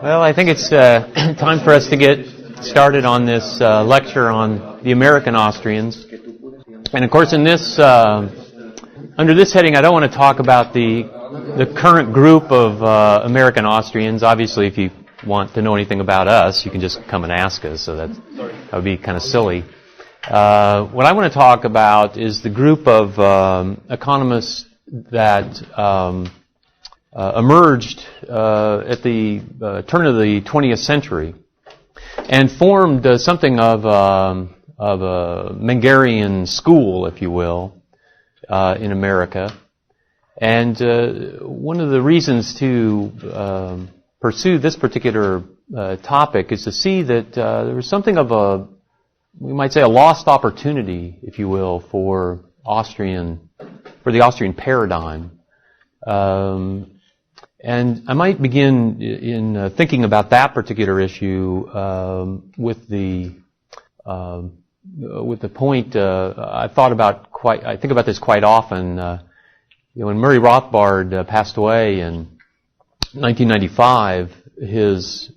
Well, I think it's time for us to get started on this lecture on the American Austrians. And of course, in this, under this heading, I don't want to talk about the current group of American Austrians. Obviously, if you want to know anything about us, you can just come and ask us. So that would be kind of silly. What I want to talk about is the group of economists that emerged at the turn of the 20th century and formed something of a Mengerian school, if you will, in America. And one of the reasons to pursue this particular topic is to see that there was something of a, we might say, a lost opportunity, if you will, for the Austrian paradigm. And I might begin in thinking about that particular issue with the point I think about this quite often. When Murray Rothbard passed away in 1995, his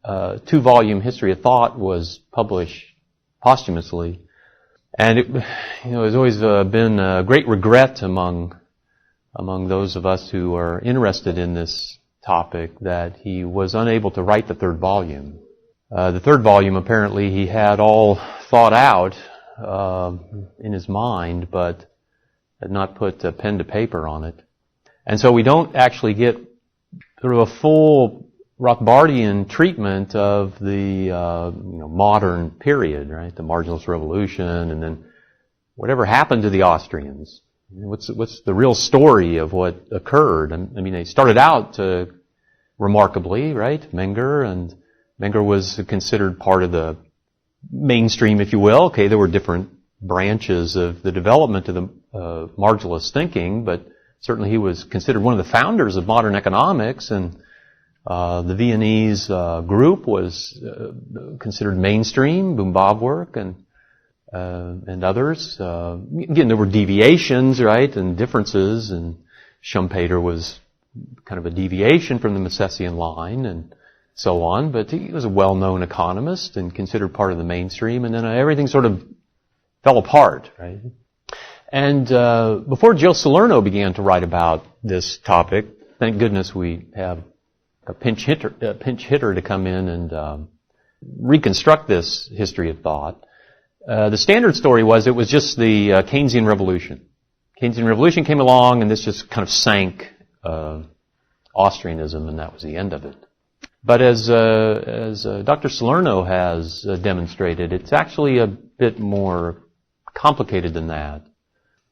2-volume History of Thought was published posthumously, and it has always been a great regret among those of us who are interested in this topic that he was unable to write the 3rd volume. The 3rd volume, apparently, he had all thought out in his mind, but had not put pen to paper on it. And so we don't actually get sort of a full Rothbardian treatment of the modern period, right? The Marginalist Revolution, and then whatever happened to the Austrians. What's the real story of what occurred? I mean, they started out remarkably, right? Menger was considered part of the mainstream, if you will. Okay, there were different branches of the development of the marginalist thinking, but certainly he was considered one of the founders of modern economics, and the Viennese group was considered mainstream, Böhm-Bawerk, and others. Again, there were deviations, right, and differences, and Schumpeter was kind of a deviation from the Misesian line, and so on, but he was a well-known economist and considered part of the mainstream, and then everything sort of fell apart, right? And before Joe Salerno began to write about this topic, thank goodness we have a pinch hitter to come in and reconstruct this history of thought. The standard story was it was just the Keynesian Revolution. Keynesian Revolution came along, and this just kind of sank Austrianism, and that was the end of it. But as Dr. Salerno has demonstrated, it's actually a bit more complicated than that.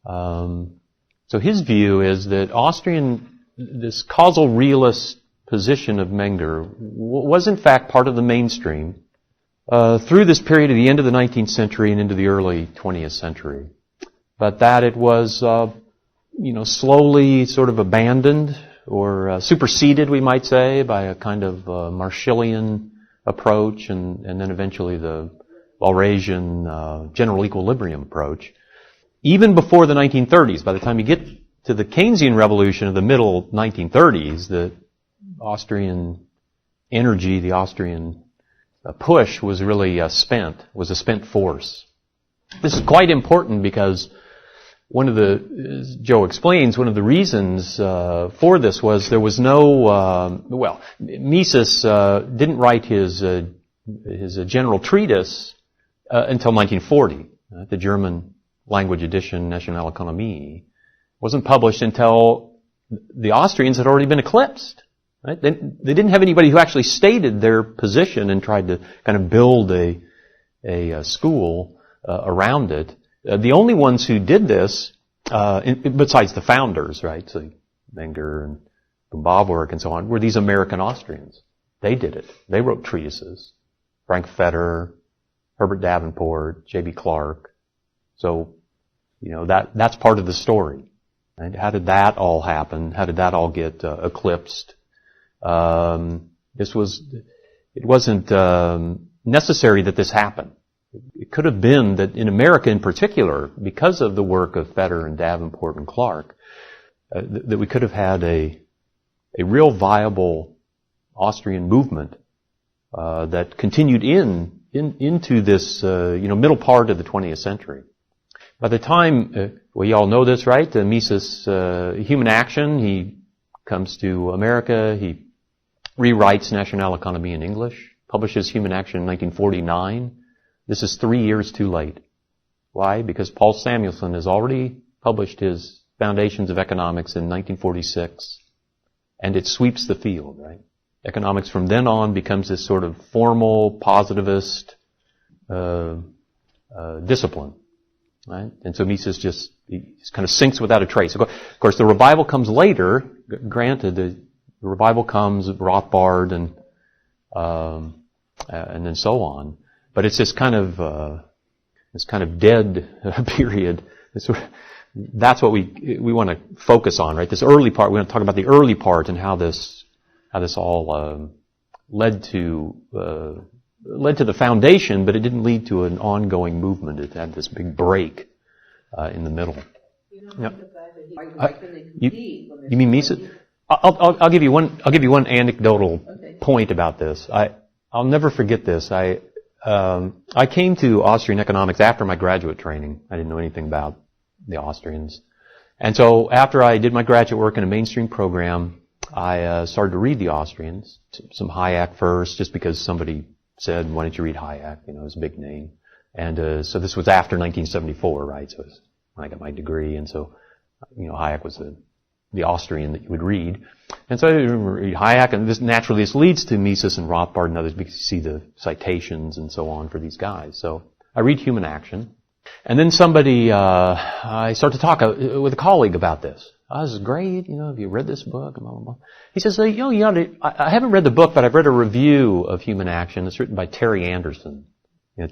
So his view is that this causal realist position of Menger was in fact part of the mainstream through this period of the end of the 19th century and into the early 20th century. But that it was, slowly sort of abandoned or superseded, we might say, by a kind of Marshallian approach and then eventually the Walrasian general equilibrium approach. Even before the 1930s, by the time you get to the Keynesian Revolution of the middle 1930s, the Austrian energy, the Austrian push was really a spent force. This is quite important because as Joe explains, one of the reasons for this was there was no, Mises didn't write his general treatise until 1940. The German language edition, Nationalökonomie, wasn't published until the Austrians had already been eclipsed. Right? They didn't have anybody who actually stated their position and tried to kind of build a school around it. The only ones who did this, besides the founders, right, so Menger and Böhm-Bawerk and so on, were these American Austrians. They did it. They wrote treatises. Frank Fetter, Herbert Davenport, J.B. Clark. So, that's part of the story. Right? How did that all happen? How did that all get eclipsed? It wasn't necessary that this happened. It could have been that in America in particular, because of the work of Fetter and Davenport and Clark, that we could have had a real viable Austrian movement that continued into this middle part of the 20th century. By the time, well, you all know this, right? Mises, Human Action, he comes to America, he rewrites National Economy in English, publishes Human Action in 1949. This is 3 years too late. Why? Because Paul Samuelson has already published his Foundations of Economics in 1946, and it sweeps the field, right? Economics from then on becomes this sort of formal, positivist discipline, right? And so Mises just kind of sinks without a trace. Of course, the revival comes later. Granted, the revival comes, Rothbard and then so on. But it's this kind of dead period. That's what we want to focus on, right? This early part. We want to talk about the early part and how this all led to the foundation, but it didn't lead to an ongoing movement. It had this big break in the middle. You mean Mises? I'll give you one anecdotal point about this. I'll never forget this. I came to Austrian Economics after my graduate training. I didn't know anything about the Austrians. And so after I did my graduate work in a mainstream program, I started to read the Austrians, some Hayek first, just because somebody said, why don't you read Hayek? It was a big name. And so this was after 1974, right? So it was when I got my degree. And so, Hayek was the Austrian that you would read. And so I read Hayek, and this leads to Mises and Rothbard and others because you see the citations and so on for these guys. So I read Human Action. And then I start to talk with a colleague about this. This is great, have you read this book? Blah, blah, blah. He says, I haven't read the book, but I've read a review of Human Action. It's written by Terry Anderson.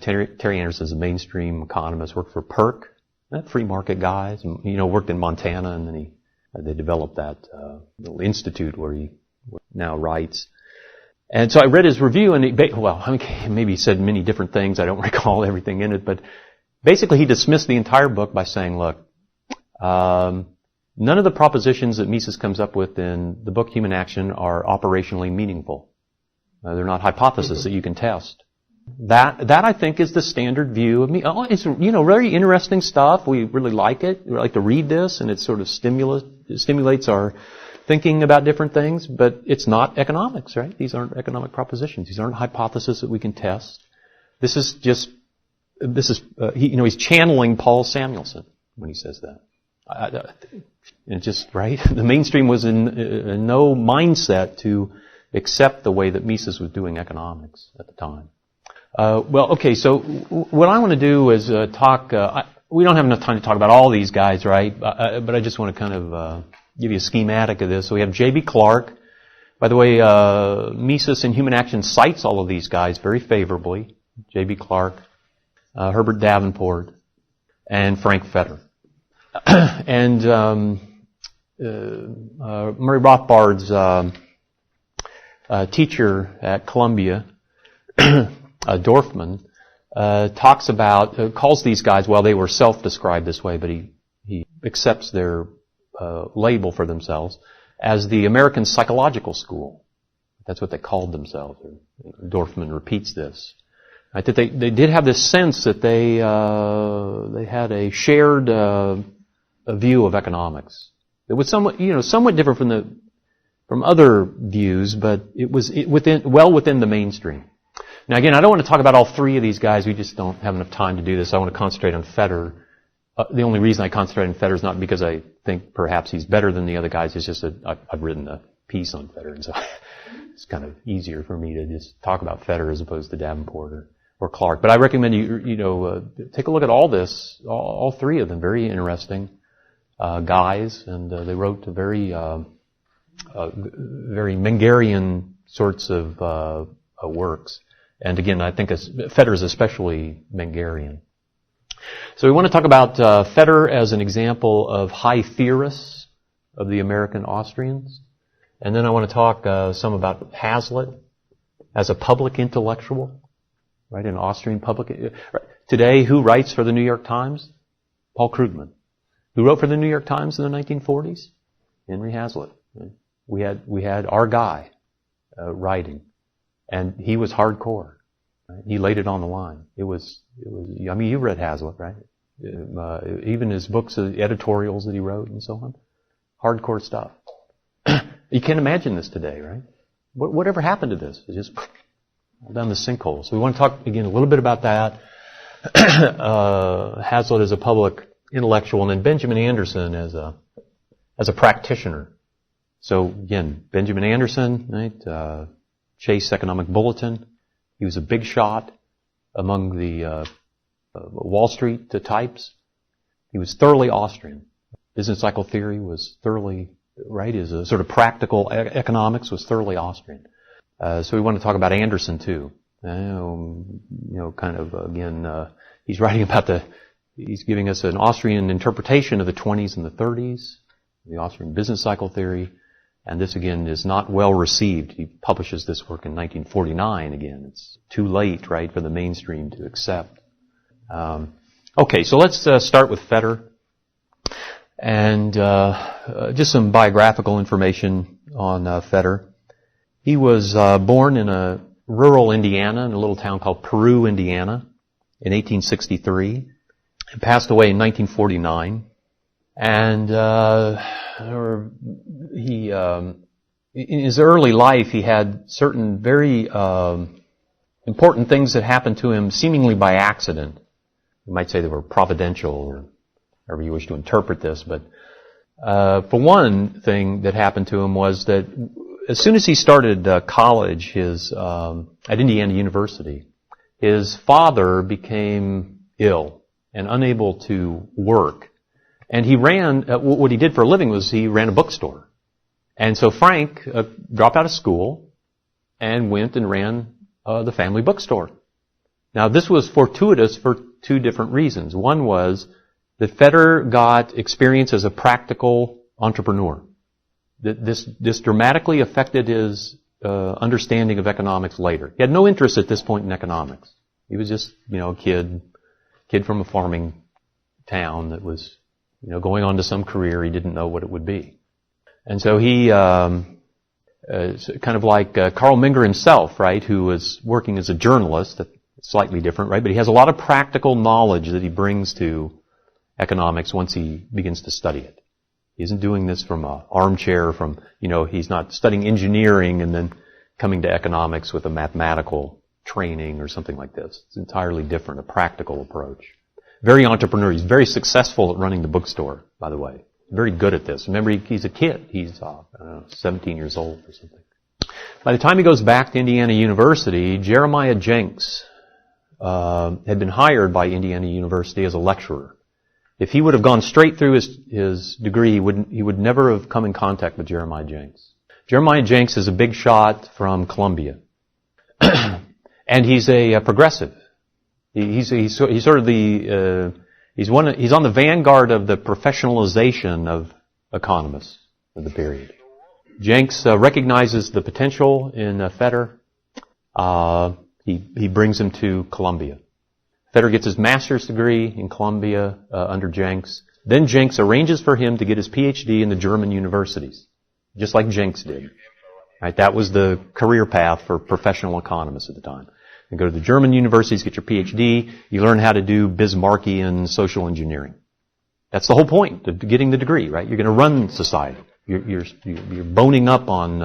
Terry Anderson's a mainstream economist, worked for PERC, free market guys, worked in Montana, and then they developed that little institute where he now writes. And so I read his review, and maybe he said many different things. I don't recall everything in it, but basically he dismissed the entire book by saying, look, none of the propositions that Mises comes up with in the book Human Action are operationally meaningful. They're not hypotheses that you can test. That I think is the standard view of me. Oh, it's very interesting stuff. We really like it. We like to read this, and it sort of stimulates our thinking about different things. But it's not economics, right? These aren't economic propositions. These aren't hypotheses that we can test. He's channeling Paul Samuelson when he says that. It's just right. The mainstream was in no mindset to accept the way that Mises was doing economics at the time. So what I want to do is talk. We don't have enough time to talk about all these guys, right? But I just want to kind of give you a schematic of this. So we have J.B. Clark. By the way, Mises in Human Action cites all of these guys very favorably. J.B. Clark, Herbert Davenport, and Frank Fetter. And Murray Rothbard's teacher at Columbia, Dorfman, calls these guys, they were self-described this way, but he accepts their label for themselves as the American Psychological School. That's what they called themselves. Dorfman repeats this. Right, that they did have this sense that they had a shared a view of economics. It was somewhat different from other views, but it was within the mainstream. Now again, I don't want to talk about all three of these guys. We just don't have enough time to do this. I want to concentrate on Fetter. The only reason I concentrate on Fetter is not because I think perhaps he's better than the other guys. It's just that I've written a piece on Fetter, and so it's kind of easier for me to just talk about Fetter as opposed to Davenport or Clark. But I recommend you take a look at all this, all three of them. Very interesting guys, and they wrote very Mengerian sorts of works. And again, I think Fetter is especially Mengerian. So we want to talk about Fetter as an example of high theorists of the American Austrians. And then I want to talk some about Hazlitt as a public intellectual, right? An Austrian public. Today, who writes for the New York Times? Paul Krugman. Who wrote for the New York Times in the 1940s? Henry Hazlitt. Right? We had our guy. writing. And he was hardcore. Right? He laid it on the line. It was. I mean, you read Hazlitt, right? Even his books, editorials that he wrote and so on. Hardcore stuff. You can't imagine this today, right? Whatever happened to this? It just down the sinkhole. So we want to talk again a little bit about that. Hazlitt as a public intellectual, and then Benjamin Anderson as a practitioner. So again, Benjamin Anderson, right? Chase Economic Bulletin. He was a big shot among the Wall Street types. He was thoroughly Austrian. Business cycle theory was thoroughly, right, is a sort of practical economics was thoroughly Austrian. So we want to talk about Anderson too. Kind of, again, he's writing about he's giving us an Austrian interpretation of the 20s and the 30s, the Austrian business cycle theory. And this, again, is not well received. He publishes this work in 1949 again. It's too late, right, for the mainstream to accept. Okay, so let's start with Fetter. And just some biographical information on Fetter. He was born in a rural Indiana, in a little town called Peru, Indiana, in 1863. He passed away in 1949. And in his early life, he had certain very important things that happened to him seemingly by accident. You might say they were providential, or however you wish to interpret this. But for one thing that happened to him was that as soon as he started college, at Indiana University, his father became ill and unable to work. And he ran, what he did for a living was he ran a bookstore. And so Frank dropped out of school and went and ran the family bookstore. Now this was fortuitous for two different reasons. One was that Fetter got experience as a practical entrepreneur. This dramatically affected his understanding of economics later. He had no interest at this point in economics. He was just, a kid from a farming town that was, going on to some career he didn't know what it would be. And so he, kind of like Carl Menger himself, right, who was working as a journalist, slightly different, right, but he has a lot of practical knowledge that he brings to economics once he begins to study it. He isn't doing this from an armchair, he's not studying engineering and then coming to economics with a mathematical training or something like this. It's entirely different, a practical approach. Very entrepreneurial. He's very successful at running the bookstore, by the way. Very good at this. Remember, he's a kid. He's 17 years old or something. By the time he goes back to Indiana University, Jeremiah Jenks had been hired by Indiana University as a lecturer. If he would have gone straight through his degree, he would never have come in contact with Jeremiah Jenks. Jeremiah Jenks is a big shot from Columbia. And he's a progressive. He's sort of he's on the vanguard of the professionalization of economists of the period. Jenks recognizes the potential in Fetter. He brings him to Columbia. Fetter gets his master's degree in Columbia under Jenks. Then Jenks arranges for him to get his PhD in the German universities, just like Jenks did. Right, that was the career path for professional economists at the time. You go to the German universities, get your PhD, you learn how to do Bismarckian social engineering. That's the whole point of getting the degree, right? You're going to run society. You're boning up on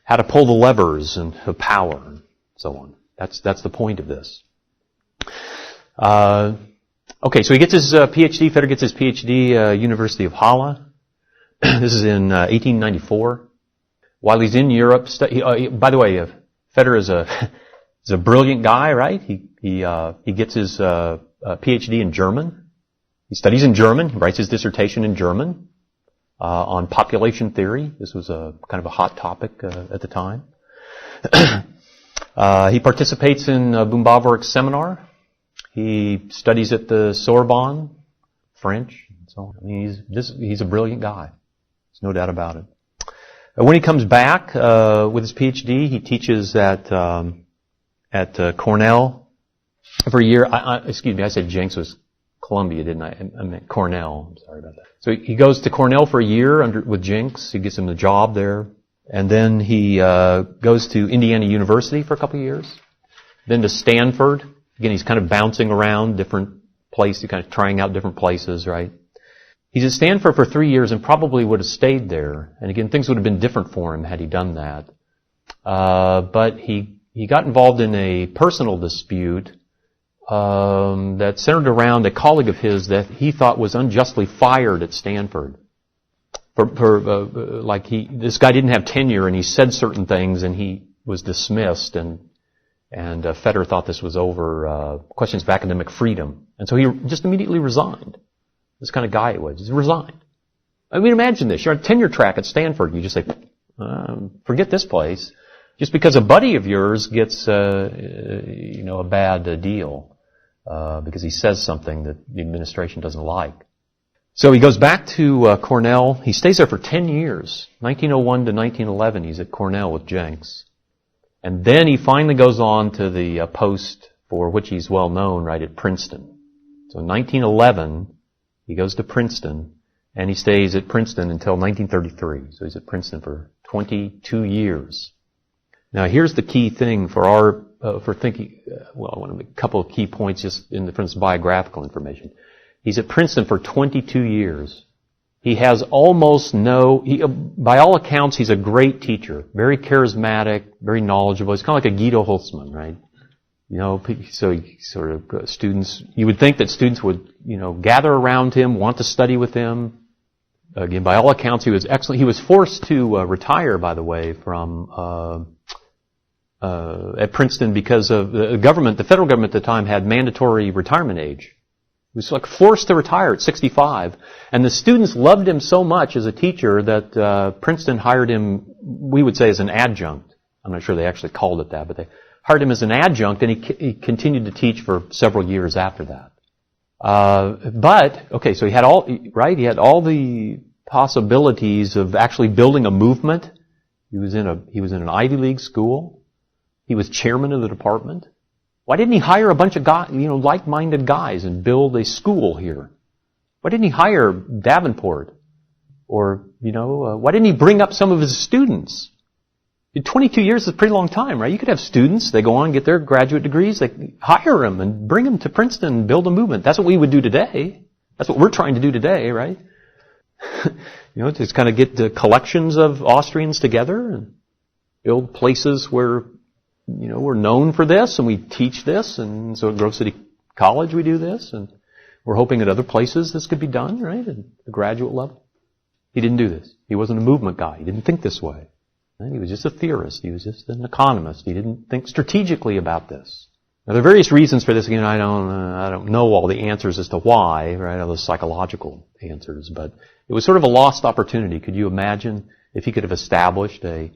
how to pull the levers of power and so on. That's the point of this. Okay, so he gets his PhD. Fetter gets his PhD, University of Halle. This is in 1894. While he's in Europe, by the way, Fetter is a brilliant guy, right? He gets his PhD in German. He studies in German. He writes his dissertation in German on population theory. This was a kind of a hot topic at the time. He participates in Bumbavork's seminar. He studies at the Sorbonne, French, and so on. I mean, he's a brilliant guy. There's no doubt about it. When he comes back with his PhD, he teaches at Cornell for a year. Excuse me, I said Jenks was Columbia, didn't I? I meant Cornell. I'm sorry about that. So he goes to Cornell for a year with Jenks. He gets him a job there. And then he goes to Indiana University for a couple of years. Then to Stanford. Again, he's kind of bouncing around different places, kind of trying out different places, right? He's at Stanford for 3 years and probably would have stayed there. And again, things would have been different for him had he done that. But he got involved in a personal dispute that centered around a colleague of his that he thought was unjustly fired at Stanford. This guy didn't have tenure and he said certain things and he was dismissed and Fetter thought this was over questions of academic freedom. And so he just immediately resigned. This kind of guy he was. He resigned. I mean, imagine this. You're on a tenure track at Stanford. You just say, forget this place. Just because a buddy of yours gets, a bad deal because he says something that the administration doesn't like. So he goes back to Cornell. He stays there for 10 years. 1901 to 1911, he's at Cornell with Jenks. And then he finally goes on to the post for which he's well known, right, at Princeton. So in 1911, he goes to Princeton, and he stays at Princeton until 1933. So he's at Princeton for 22 years. Now here's the key thing for thinking, I want to make a couple of key points just in the terms of biographical information. He's at Princeton for 22 years. He has almost by all accounts, he's a great teacher. Very charismatic, very knowledgeable. He's kind of like a Guido Hulsmann, right? So sort of students, you would think that students would, gather around him, want to study with him. Again, by all accounts, he was excellent. He was forced to retire, by the way, from at Princeton because of the federal government at the time had mandatory retirement age. He was forced to retire at 65. And the students loved him so much as a teacher that Princeton hired him, we would say, as an adjunct. I'm not sure they actually called it that, but they hired him as an adjunct, and he continued to teach for several years after that. So he had all the possibilities of actually building a movement. He was in an Ivy League school. He was chairman of the department. Why didn't he hire a bunch of guys, like-minded guys and build a school here? Why didn't he hire Davenport? Or, why didn't he bring up some of his students? 22 years is a pretty long time, right? You could have students, they go on and get their graduate degrees, they hire them and bring them to Princeton and build a movement. That's what we would do today. That's what we're trying to do today, right? Just kind of get the collections of Austrians together and build places where, we're known for this and we teach this, and so at Grove City College we do this, and we're hoping at other places this could be done, right, at the graduate level. He didn't do this. He wasn't a movement guy. He didn't think this way. He was just a theorist. He was just an economist. He didn't think strategically about this. Now, there are various reasons for this. Again, I don't know all the answers as to why, right, all the psychological answers, but it was sort of a lost opportunity. Could you imagine if he could have established a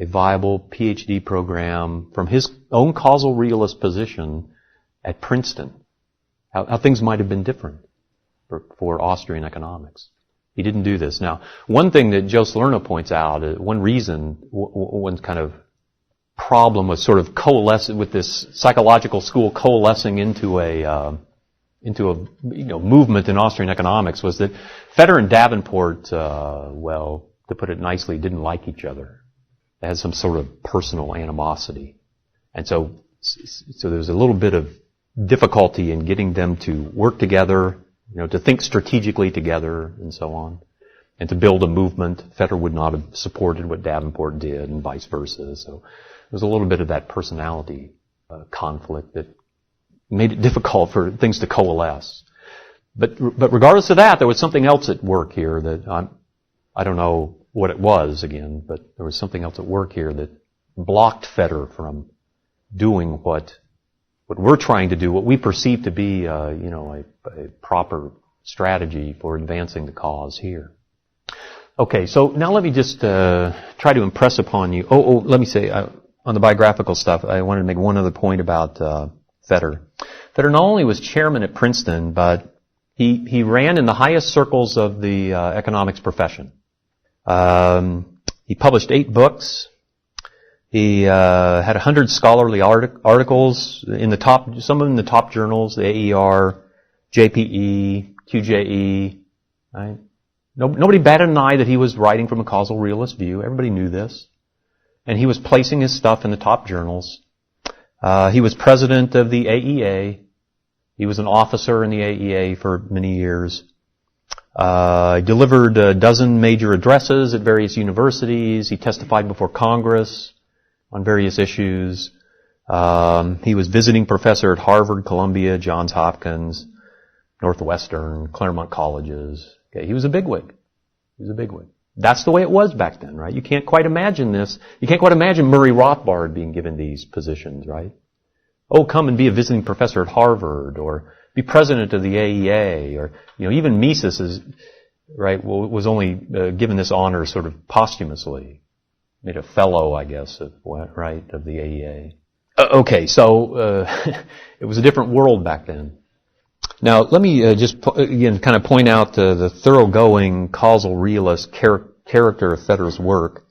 viable PhD program from his own causal realist position at Princeton? How things might have been different for Austrian economics. He didn't do this. Now, one thing that Joe Salerno points out, one reason, one kind of problem with sort of coalescing with this psychological school coalescing into a movement in Austrian economics was that Fetter and Davenport, to put it nicely, didn't like each other. They had some sort of personal animosity. And so there was a little bit of difficulty in getting them to work together, to think strategically together and so on, and to build a movement. Fetter would not have supported what Davenport did and vice versa. So there was a little bit of that personality conflict that made it difficult for things to coalesce. But regardless of that, there was something else at work here that I don't know what it was again, but there was something else at work here that blocked Fetter from doing what we're trying to do, what we perceive to be, a proper strategy for advancing the cause here. Okay, so now let me just try to impress upon you. Let me say, on the biographical stuff, I wanted to make one other point about Fetter. Fetter not only was chairman at Princeton, but he ran in the highest circles of the economics profession. He published 8 books. He had 100 scholarly articles in the top, some of them in the top journals, the AER, JPE, QJE, right? Nobody batted an eye that he was writing from a causal realist view. Everybody knew this. And he was placing his stuff in the top journals. He was president of the AEA. He was an officer in the AEA for many years. He delivered a dozen major addresses at various universities. He testified before Congress on various issues. He was visiting professor at Harvard, Columbia, Johns Hopkins, Northwestern, Claremont colleges. Okay, he was a bigwig. That's the way it was back then, right? You can't quite imagine this. You can't quite imagine Murray Rothbard being given these positions, right? Oh, come and be a visiting professor at Harvard, or be president of the AEA, or, even Mises was only given this honor sort of posthumously. Made a fellow, I guess, of the AEA. Okay, so it was a different world back then. Now, let me just again kind of point out the thoroughgoing causal realist character of Federer's work.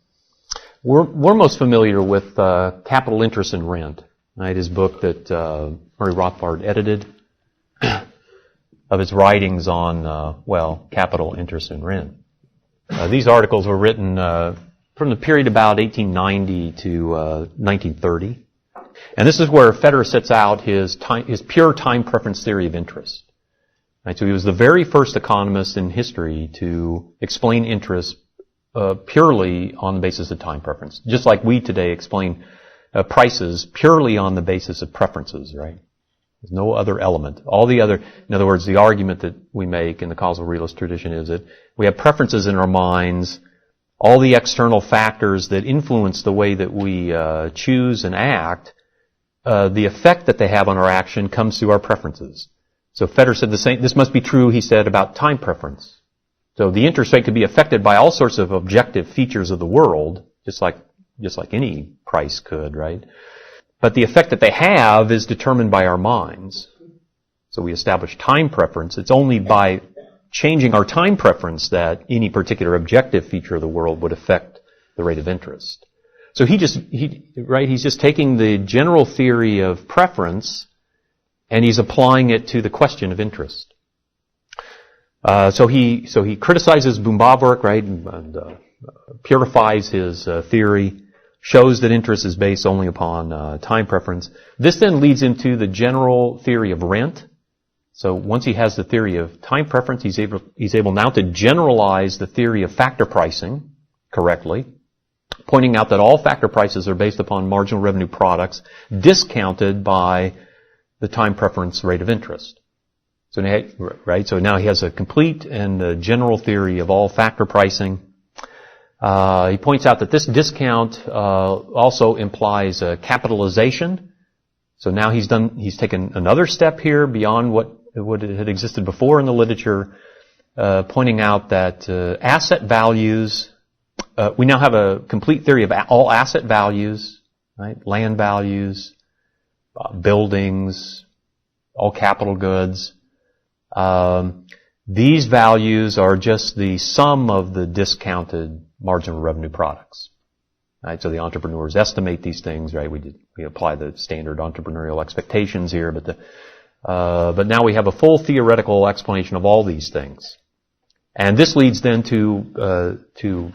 We're most familiar with Capital, Interest, and Rent, right? His book that Murray Rothbard edited of his writings on capital, interest, and rent. These articles were written from the period about 1890 to 1930. And this is where Federer sets out his pure time preference theory of interest. Right, so he was the very first economist in history to explain interest purely on the basis of time preference. Just like we today explain prices purely on the basis of preferences, right? There's no other element. In other words, the argument that we make in the causal realist tradition is that we have preferences in our minds. All the external factors that influence the way that we choose and act, the effect that they have on our action comes through our preferences. So Federer said the same. This must be true, he said, about time preference. So the interest rate could be affected by all sorts of objective features of the world, just like any price could, right? But the effect that they have is determined by our minds. So we establish time preference. It's only by changing our time preference that any particular objective feature of the world would affect the rate of interest. So he's just taking the general theory of preference and he's applying it to the question of interest. So he criticizes Bumbavork, right, and purifies his theory, shows that interest is based only upon time preference. This then leads into the general theory of rent. So once he has the theory of time preference, he's able now to generalize the theory of factor pricing correctly, pointing out that all factor prices are based upon marginal revenue products discounted by the time preference rate of interest. So now he has a complete and general theory of all factor pricing. He points out that this discount also implies capitalization. So now he's taken another step here beyond what had existed before in the literature, pointing out that asset values, we now have a complete theory of all asset values, right? Land values, buildings, all capital goods. These values are just the sum of the discounted marginal revenue products. Right? So the entrepreneurs estimate these things, right? We apply the standard entrepreneurial expectations here, but now we have a full theoretical explanation of all these things. And this leads then to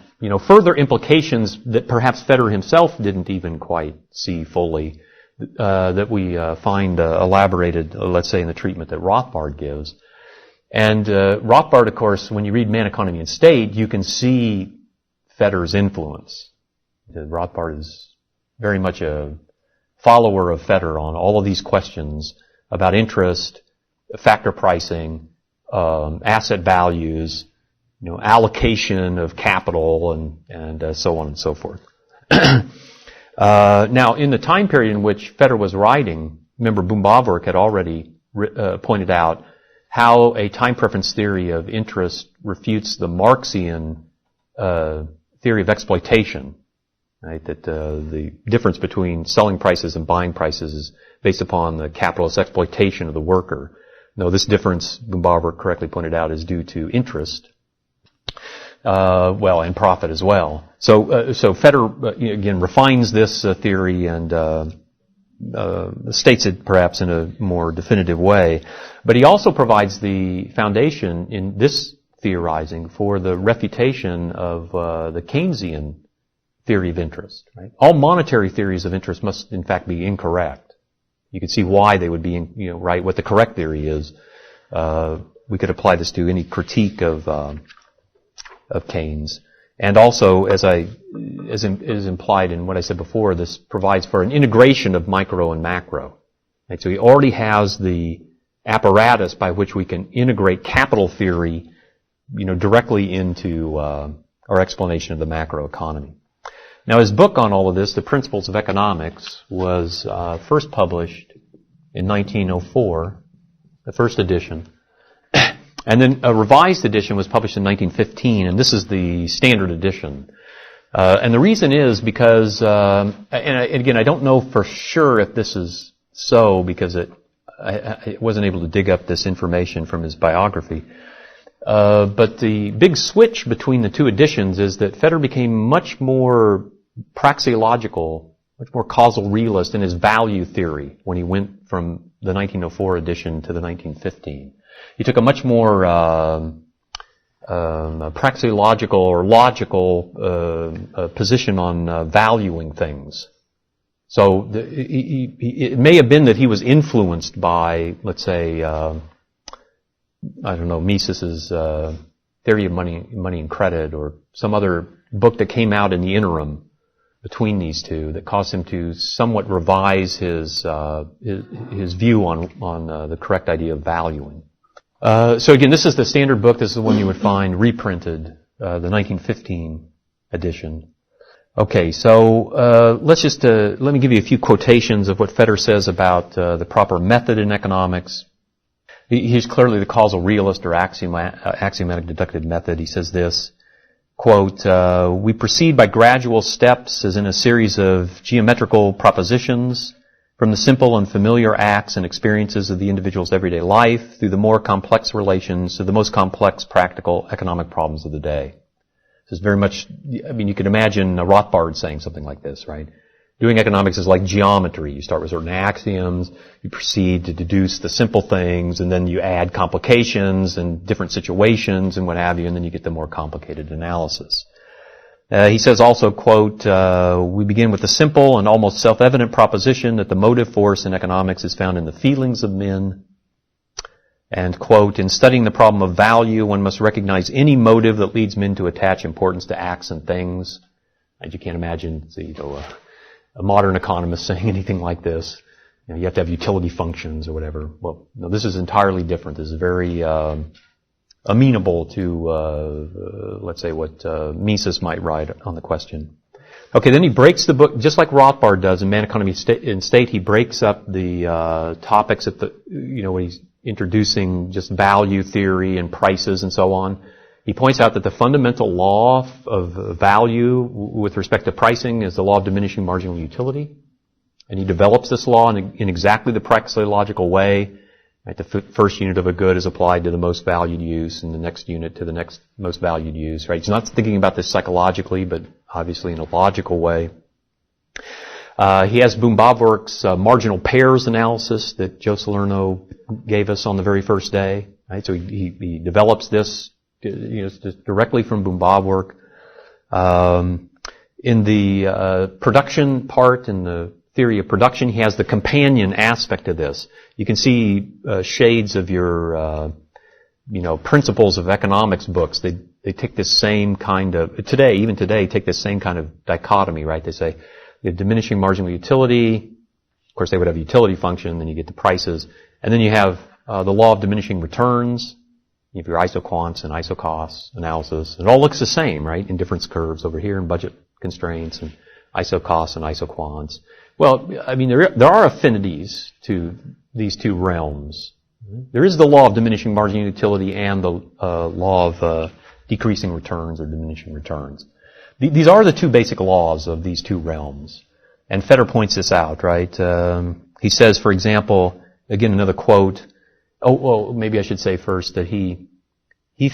further implications that perhaps Federer himself didn't even quite see fully, that we find elaborated, let's say, in the treatment that Rothbard gives. And Rothbard, of course, when you read Man, Economy, and State, you can see Federer's influence. Rothbard is very much a follower of Federer on all of these questions about interest, factor pricing, asset values, allocation of capital, and so on and so forth. Now, in the time period in which Federer was writing, remember Bumbavork had already pointed out how a time preference theory of interest refutes the Marxian theory of exploitation, right? That the difference between selling prices and buying prices is based upon the capitalist exploitation of the worker. No, this difference, Bumbavork correctly pointed out, is due to interest, and profit as well. So Federer again refines this theory and states it perhaps in a more definitive way, but he also provides the foundation in this theorizing for the refutation of the Keynesian theory of interest. Right? All monetary theories of interest must, in fact, be incorrect. You can see why they would be, right. What the correct theory is. We could apply this to any critique of Keynes, and also, as is implied in what I said before, this provides for an integration of micro and macro. Right? So he already has the apparatus by which we can integrate capital theory, directly into our explanation of the macroeconomy. Now, his book on all of this, The Principles of Economics, was first published in 1904, the first edition. And then a revised edition was published in 1915, and this is the standard edition. And the reason is because, and again, I don't know for sure if this is so, because I wasn't able to dig up this information from his biography. But the big switch between the two editions is that Feder became much more praxeological, much more causal realist in his value theory when he went from the 1904 edition to the 1915. He took a much more praxeological or logical position on valuing things. So it may have been that he was influenced by, let's say, Mises's Theory of Money and Credit, or some other book that came out in the interim between these two that caused him to somewhat revise his view on the correct idea of valuing. So again, this is the standard book. This is the one you would find reprinted, the 1915 edition. Okay, so let me give you a few quotations of what Feder says about the proper method in economics. He's clearly the causal realist or axiomatic deductive method. He says this, quote, we proceed by gradual steps as in a series of geometrical propositions from the simple and familiar acts and experiences of the individual's everyday life through the more complex relations to the most complex practical economic problems of the day. This is very much, you could imagine Rothbard saying something like this, right? Doing economics is like geometry. You start with certain axioms, you proceed to deduce the simple things, and then you add complications and different situations and what have you, and then you get the more complicated analysis. He says also, quote, we begin with the simple and almost self-evident proposition that the motive force in economics is found in the feelings of men. And, quote, in studying the problem of value, one must recognize any motive that leads men to attach importance to acts and things. And you can't imagine, a modern economist saying anything like this. You have to have utility functions or whatever. Well, no, this is entirely different. This is very amenable to, let's say, what Mises might write on the question. Okay, then he breaks the book, just like Rothbard does in Man, Economy, and State. He breaks up the topics at the, when he's introducing just value theory and prices and so on. He points out that the fundamental law of value with respect to pricing is the law of diminishing marginal utility. And he develops this law in exactly the praxeological way. Right? The first unit of a good is applied to the most valued use, and the next unit to the next most valued use. Right? He's not thinking about this psychologically, but obviously in a logical way. He has Boom-Bobwork's marginal pairs analysis that Joe Salerno gave us on the very first day. Right? So he develops this directly from Boom-Bobwork. In the production part, in the theory of production, he has the companion aspect of this. You can see shades of your, principles of economics books. They take this same kind of, even today, take this same kind of dichotomy, right? They say, you have diminishing marginal utility. Of course, they would have a utility function, then you get the prices. And then you have the law of diminishing returns. You have your isoquants and isocosts analysis. It all looks the same, right, in difference curves over here in budget constraints and isocosts and isoquants. Well, there are affinities to these two realms. There is the law of diminishing marginal utility and the law of decreasing returns or diminishing returns. These are the two basic laws of these two realms. And Feder points this out, right? He says, for example, again, another quote. Maybe I should say first that he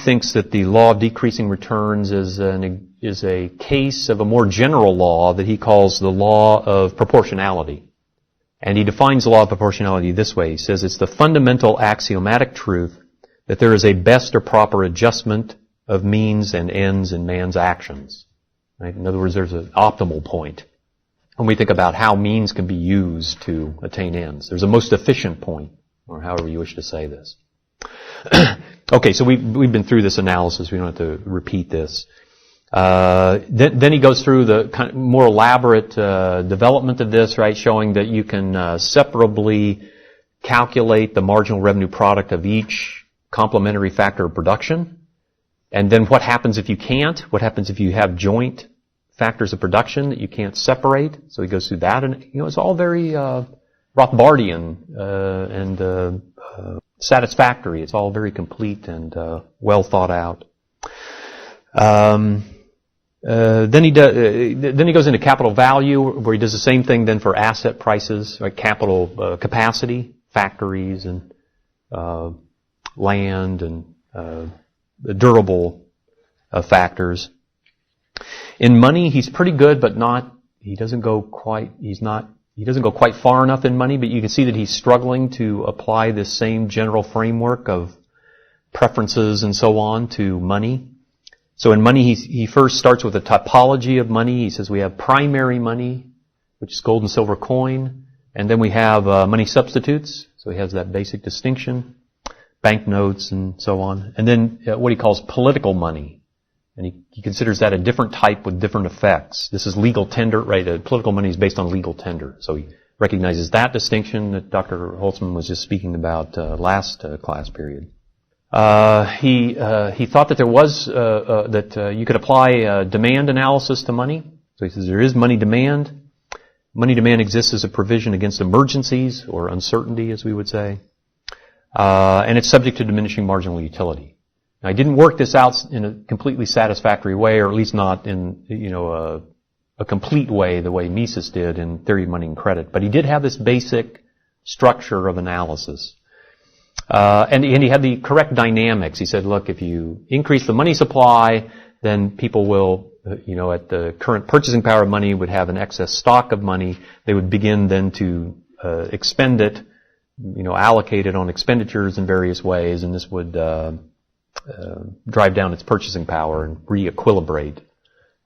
thinks that the law of decreasing returns is a case of a more general law that he calls the law of proportionality. And he defines the law of proportionality this way. He says it's the fundamental axiomatic truth that there is a best or proper adjustment of means and ends in man's actions. Right? In other words, there's an optimal point. When we think about how means can be used to attain ends, there's a most efficient point, or however you wish to say this. Okay, so we've been through this analysis. We don't have to repeat this. Then he goes through the kind of more elaborate development of this, right, showing that you can separably calculate the marginal revenue product of each complementary factor of production. And then what happens if you can't? What happens if you have joint factors of production that you can't separate? So he goes through that, and it's all very Rothbardian and satisfactory. It's all very complete and well thought out. Then he goes into capital value, where he does the same thing then for asset prices, right? Capital capacity, factories and land and durable factors. In money, he's pretty good, but he doesn't go quite far enough in money, but you can see that he's struggling to apply this same general framework of preferences and so on to money. So in money, he first starts with a typology of money. He says we have primary money, which is gold and silver coin, and then we have money substitutes. So he has that basic distinction, banknotes and so on. And then what he calls political money. And he considers that a different type with different effects. This is legal tender, right? Political money is based on legal tender. So he recognizes that distinction that Dr. Holtzman was just speaking about last class period. He thought that there was that you could apply demand analysis to money. So he says there is money demand. Money demand exists as a provision against emergencies or uncertainty, as we would say, and it's subject to diminishing marginal utility. Now, he didn't work this out in a completely satisfactory way, or at least not in a complete way, the way Mises did in Theory of Money and Credit. But he did have this basic structure of analysis. And he had the correct dynamics. He said, look, if you increase the money supply, then people will, at the current purchasing power of money, would have an excess stock of money. They would begin then to expend it, allocate it on expenditures in various ways, and this would drive down its purchasing power and re-equilibrate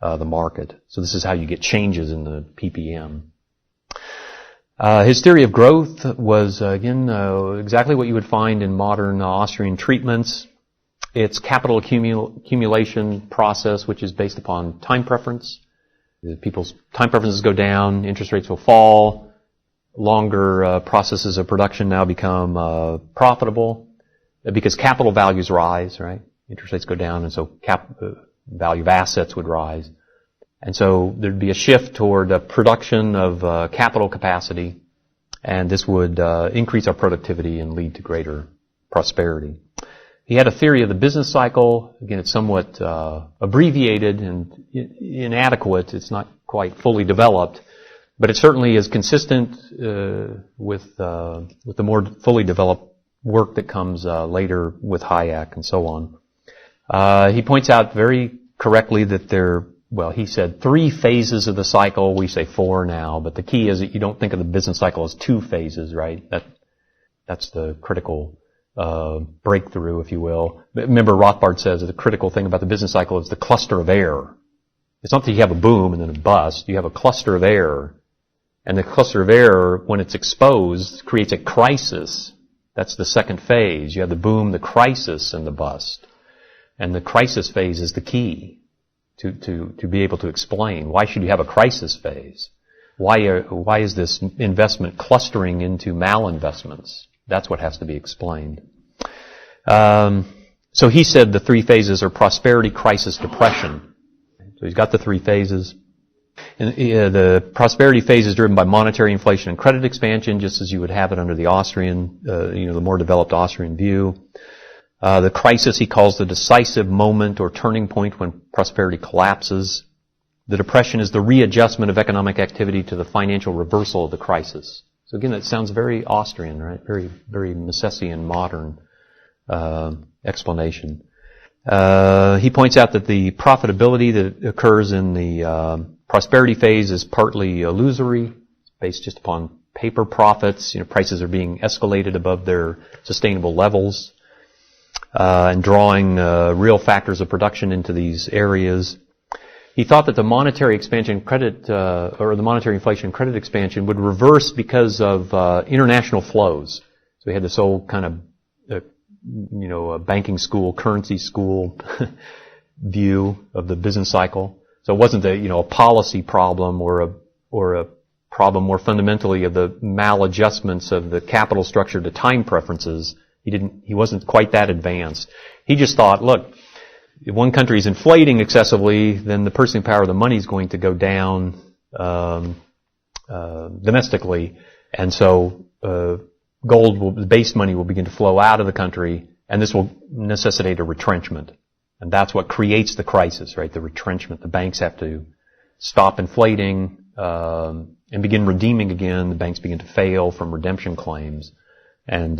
the market. So this is how you get changes in the PPM. His theory of growth was, again, exactly what you would find in modern Austrian treatments. It's capital accumulation process, which is based upon time preference. People's time preferences go down, interest rates will fall, longer processes of production now become profitable because capital values rise, right? Interest rates go down, and so value of assets would rise. And so there'd be a shift toward production of capital capacity, and this would increase our productivity and lead to greater prosperity. He had a theory of the business cycle. Again, it's somewhat abbreviated and inadequate. It's not quite fully developed, but it certainly is consistent with the more fully developed work that comes later with Hayek and so on. He points out very correctly that he said 3 phases of the cycle. We say 4 now, but the key is that you don't think of the business cycle as 2 phases, right? That's the critical breakthrough, if you will. Remember, Rothbard says that the critical thing about the business cycle is the cluster of air. It's not that you have a boom and then a bust. You have a cluster of air, and the cluster of air, when it's exposed, creates a crisis. That's the second phase. You have the boom, the crisis, and the bust. And the crisis phase is the key to be able to explain. Why should you have a crisis phase? Why is this investment clustering into malinvestments? That's what has to be explained. So he said the 3 phases are prosperity, crisis, depression. So he's got the 3 phases. And the prosperity phase is driven by monetary inflation and credit expansion, just as you would have it under the Austrian, the more developed Austrian view. The crisis he calls the decisive moment or turning point when prosperity collapses. The depression is the readjustment of economic activity to the financial reversal of the crisis. So again, that sounds very Austrian, right? Very, very Misesian modern explanation. He points out that the profitability that occurs in the prosperity phase is partly illusory, based just upon paper profits. Prices are being escalated above their sustainable levels. and drawing real factors of production into these areas. He thought that the monetary expansion credit, or the monetary inflation credit expansion would reverse because of international flows. So he had this old kind of, banking school, currency school view of the business cycle. So it wasn't a policy problem or a problem more fundamentally of the maladjustments of the capital structure to time preferences. He wasn't quite that advanced. He just thought, look, if one country is inflating excessively, then the purchasing power of the money is going to go down domestically, and so the base money will begin to flow out of the country, and this will necessitate a retrenchment. And that's what creates the crisis, right? The retrenchment. The banks have to stop inflating and begin redeeming again. The banks begin to fail from redemption claims, and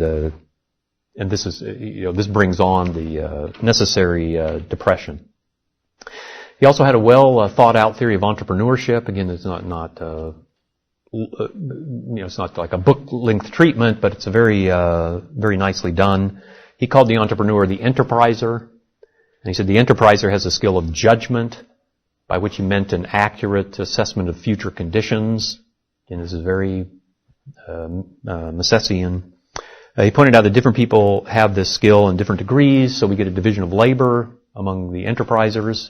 this is this brings on the necessary depression. He also had a well thought out theory of entrepreneurship. Again, it's not it's not like a book length treatment, but it's a very nicely done. He called the entrepreneur the enterpriser. And he said the enterpriser has a skill of judgment, by which he meant an accurate assessment of future conditions. Again, this is very Misesian. He pointed out that different people have this skill in different degrees, so we get a division of labor among the enterprisers.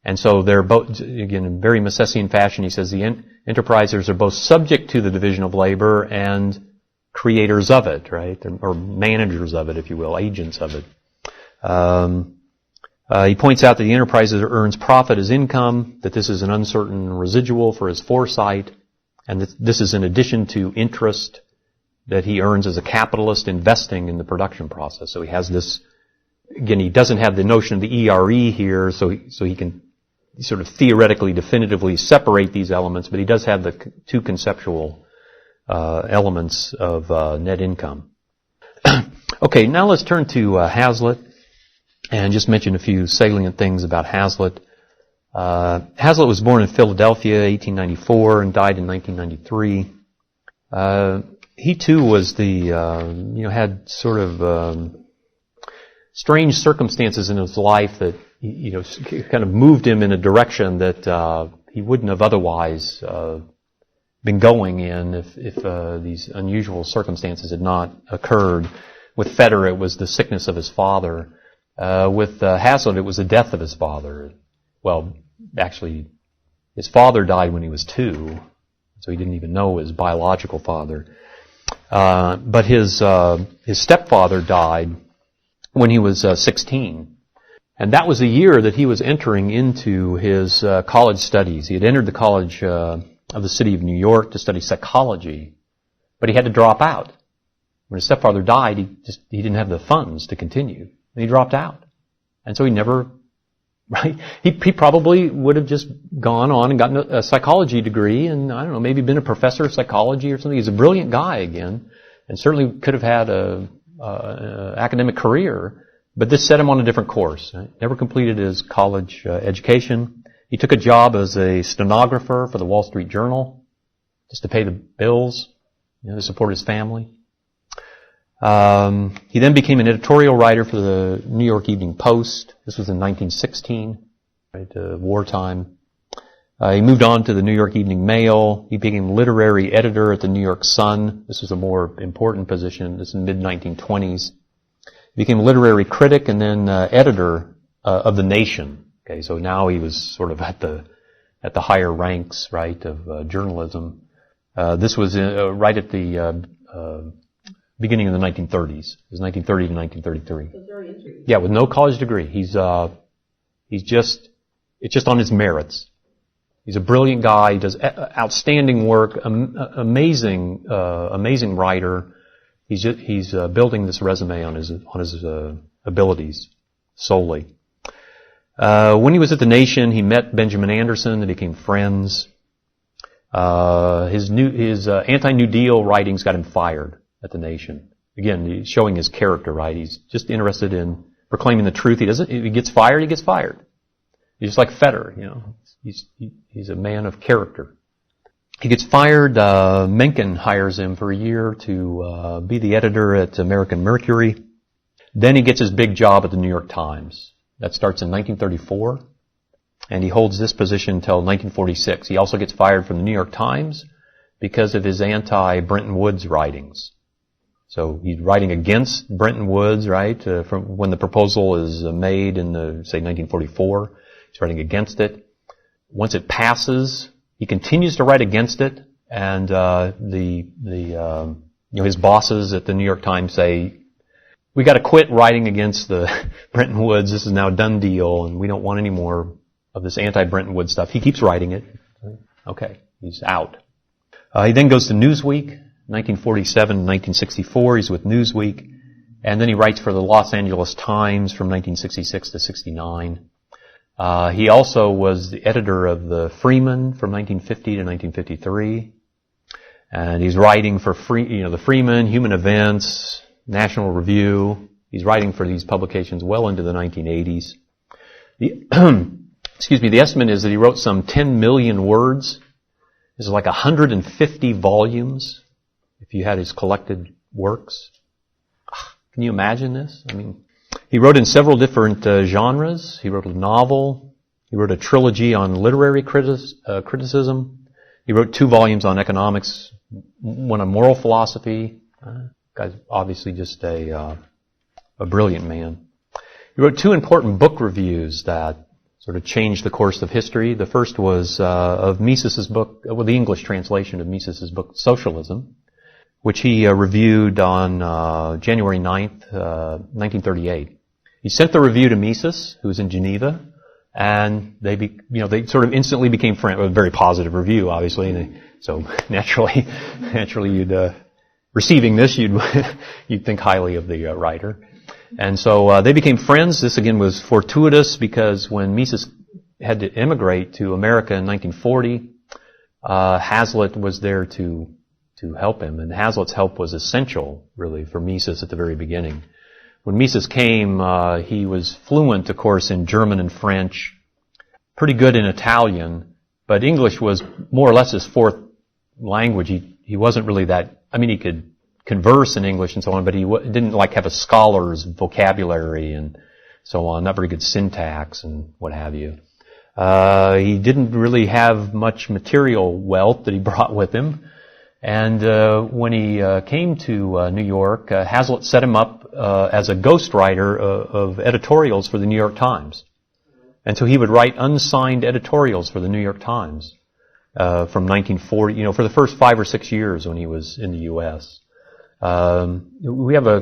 And so they're both, again, in very Misesian fashion, he says the enterprisers are both subject to the division of labor and creators of it, right? Or managers of it, if you will, agents of it. He points out that the enterpriser earns profit as income, that this is an uncertain residual for his foresight, and that this is in addition to interest that he earns as a capitalist investing in the production process. So he has this, again, he doesn't have the notion of the ERE here, so he can sort of theoretically, definitively separate these elements, but he does have the two conceptual elements of net income. Okay, now let's turn to Hazlitt. And just mention a few salient things about Hazlitt. Hazlitt was born in Philadelphia, 1894, and died in 1993. He too was had sort of strange circumstances in his life that kind of moved him in a direction that he wouldn't have otherwise been going in if these unusual circumstances had not occurred. With Fetter, it was the sickness of his father. With Hazlitt, it was the death of his father. Well, actually, his father died when he was 2, so he didn't even know his biological father. But his stepfather died when he was 16. And that was the year that he was entering into his college studies. He had entered the College of the City of New York to study psychology, but he had to drop out. When his stepfather died, he didn't have the funds to continue. And he dropped out. And so he never, right? He probably would have just gone on and gotten a psychology degree and, I don't know, maybe been a professor of psychology or something. He's a brilliant guy again, and certainly could have had an academic career, but this set him on a different course. Right? Never completed his college education. He took a job as a stenographer for the Wall Street Journal, just to pay the bills, to support his family. He then became an editorial writer for the New York Evening Post. This was in 1916, right, wartime. He moved on to the New York Evening Mail. He became literary editor at the New York Sun. This was a more important position. This is in the mid-1920s. He became a literary critic and then editor of The Nation. Okay, so now he was sort of at the higher ranks, right, of journalism. This was right at the beginning of the 1930s. It was 1930 to 1933. That's very interesting. Yeah, with no college degree. It's just on his merits. He's a brilliant guy. He does outstanding work. Amazing writer. He's building this resume on his abilities solely. When he was at The Nation, he met Benjamin Anderson. They became friends. His anti-New Deal writings got him fired at The Nation. Again, he's showing his character, right? He's just interested in proclaiming the truth. If he gets fired, he gets fired. He's just like Fetter, He's a man of character. He gets fired. Mencken hires him for a year to be the editor at American Mercury. Then he gets his big job at the New York Times. That starts in 1934, and he holds this position until 1946. He also gets fired from the New York Times because of his anti-Bretton Woods writings. So he's writing against Bretton Woods, right, from when the proposal is made in, say, 1944. He's writing against it. Once it passes, he continues to write against it, and his bosses at the New York Times say, we got to quit writing against the Bretton Woods. This is now a done deal, and we don't want any more of this anti-Bretton Woods stuff. He keeps writing it. Okay, he's out. He then goes to Newsweek, 1947 and 1964. He's with Newsweek, and then he writes for the Los Angeles Times from 1966 to 69. He also was the editor of the Freeman from 1950 to 1953, and he's writing for the Freeman, Human Events, National Review. He's writing for these publications well into the 1980s. The estimate is that he wrote some 10 million words. This is like 150 volumes if you had his collected works. Can you imagine this? I mean, he wrote in several different genres. He wrote a novel. He wrote a trilogy on literary criticism. He wrote 2 volumes on economics, one on moral philosophy. Guy's obviously just a brilliant man. He wrote 2 important book reviews that sort of changed the course of history. The first was of Mises's book, the English translation of Mises's book, Socialism, which he reviewed on January 9th, 1938. He sent the review to Mises, who was in Geneva, and they sort of instantly became friends. A very positive review, obviously, and so naturally, you'd receiving this, you'd think highly of the writer. And so they became friends. This again was fortuitous because when Mises had to immigrate to America in 1940, Hazlitt was there to help him, and Hazlitt's help was essential, really, for Mises at the very beginning. When Mises came, he was fluent, of course, in German and French, pretty good in Italian, but English was more or less his 4th language. He wasn't really that. I mean, he could converse in English and so on, but he didn't have a scholar's vocabulary and so on, not very good syntax and what have you. He didn't really have much material wealth that he brought with him. And when he came to New York, Hazlitt set him up as a ghostwriter of editorials for the New York Times. And so he would write unsigned editorials for the New York Times from 1940, for the first 5 or 6 years when he was in the U.S. We have a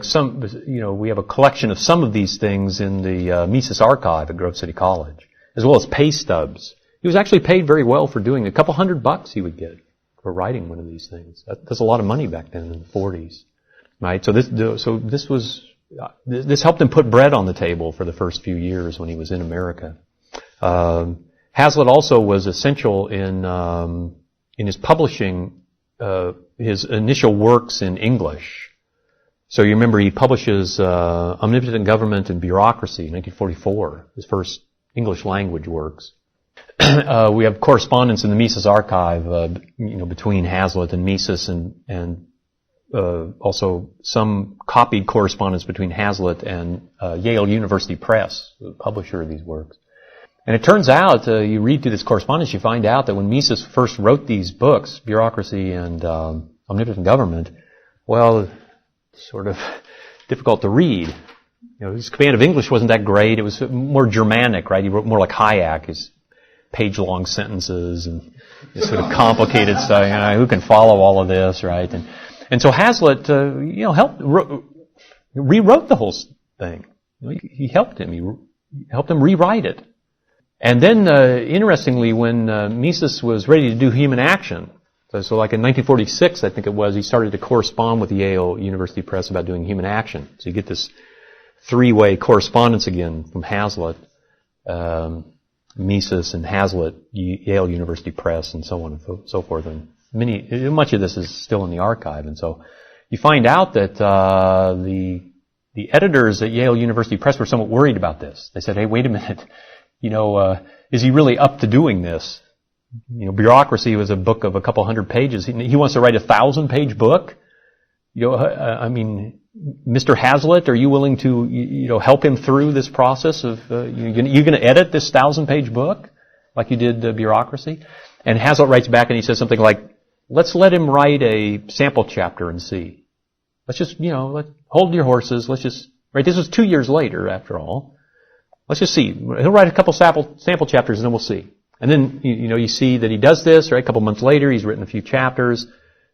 collection of some of these things in the Mises archive at Grove City College, as well as pay stubs. He was actually paid very well for doing it. $200 he would get for writing one of these things. That's a lot of money back then in the 40s, right? So this helped him put bread on the table for the first few years when he was in America. Hazlitt also was essential in his publishing his initial works in English. So you remember he publishes Omnipotent Government and Bureaucracy in 1944, his first English language works. We have correspondence in the Mises archive, between Hazlitt and Mises, and also some copied correspondence between Hazlitt and Yale University Press, the publisher of these works. And it turns out, you read through this correspondence, you find out that when Mises first wrote these books, Bureaucracy and Omnipotent Government, well, sort of difficult to read. His command of English wasn't that great. It was more Germanic, right? He wrote more like Hayek, his page-long sentences and sort of complicated stuff. Who can follow all of this, right? And so Hazlitt, rewrote the whole thing. He helped him. He helped him rewrite it. And then, interestingly, when Mises was ready to do Human Action, so like in 1946, I think it was, he started to correspond with Yale University Press about doing Human Action. So you get this 3-way correspondence again from Hazlitt, Mises and Hazlitt, Yale University Press, and so on and so forth. And much of this is still in the archive. And so you find out that the editors at Yale University Press were somewhat worried about this. They said, hey, wait a minute. Is he really up to doing this? Bureaucracy was a book of a couple hundred pages. He wants to write a 1,000-page book. Mr. Hazlitt, are you willing to, help him through this process of, you going to edit this 1,000-page book like you did Bureaucracy? And Hazlitt writes back and he says something like, let's let him write a sample chapter and see. Let's just, hold your horses. Let's just, right, this was 2 years later after all. Let's just see. He'll write a couple sample chapters and then we'll see. And then, you see that he does this, right? A couple months later, he's written a few chapters.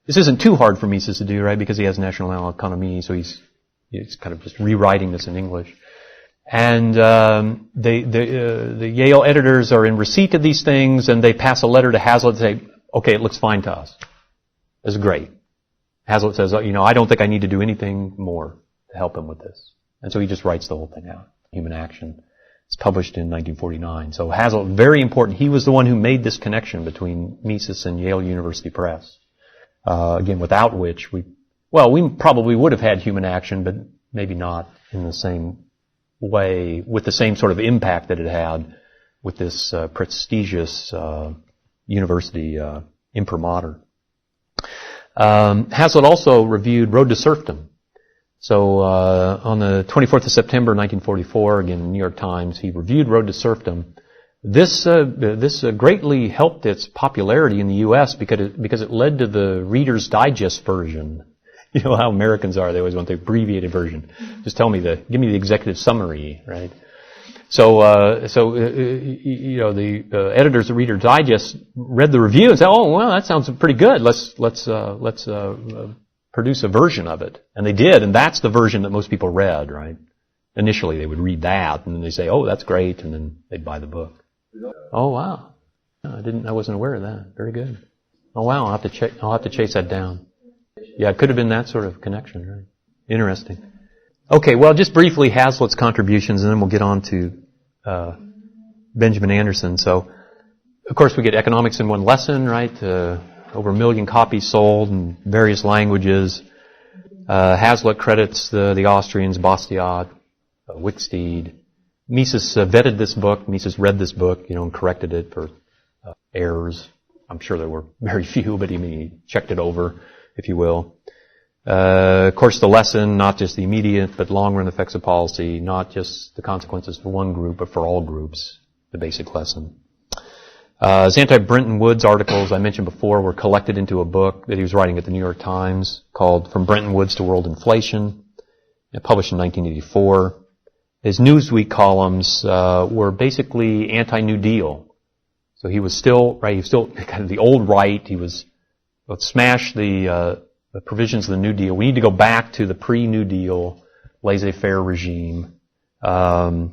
This isn't too hard for Mises to do, right? Because he has National Economy, so he's kind of just rewriting this in English. And the Yale editors are in receipt of these things, and they pass a letter to Hazlitt and say, okay, it looks fine to us. This is great. Hazlitt says, I don't think I need to do anything more to help him with this. And so he just writes the whole thing out. Human Action. It's published in 1949. So Hazlitt, very important. He was the one who made this connection between Mises and Yale University Press. Again, without which we probably would have had Human Action, but maybe not in the same way, with the same sort of impact that it had with this prestigious university imprimatur. Hazlitt also reviewed Road to Serfdom. So on the 24th of September 1944, again, in the New York Times, he reviewed Road to Serfdom. This greatly helped its popularity in the U.S. because it led to the Reader's Digest version. You know how Americans are; they always want the abbreviated version. Just give me the executive summary, right? So the editors of Reader's Digest read the review and said, "Oh, well, that sounds pretty good. Let's produce a version of it." And they did, and that's the version that most people read, right? Initially, they would read that, and then they say, "Oh, that's great," and then they'd buy the book. Oh, wow. I wasn't aware of that. Very good. Oh, wow. I'll have to chase that down. Yeah, it could have been that sort of connection, right? Interesting. Okay, well, just briefly, Hazlitt's contributions, and then we'll get on to Benjamin Anderson. So, of course, we get Economics in One Lesson, right? Over 1 million copies sold in various languages. Hazlitt credits the Austrians, Bastiat, Wicksteed. Mises vetted this book. Mises read this book, and corrected it for errors. I'm sure there were very few, but he checked it over, if you will. Of course, the lesson, not just the immediate, but long-run effects of policy, not just the consequences for one group, but for all groups, the basic lesson. His anti-Bretton Woods articles I mentioned before were collected into a book that he was writing at the New York Times called From Bretton Woods to World Inflation, published in 1984. His Newsweek columns were basically anti-New Deal. So he was still kind of the old right. He was, let's smash the provisions of the New Deal. We need to go back to the pre-New Deal laissez-faire regime. Also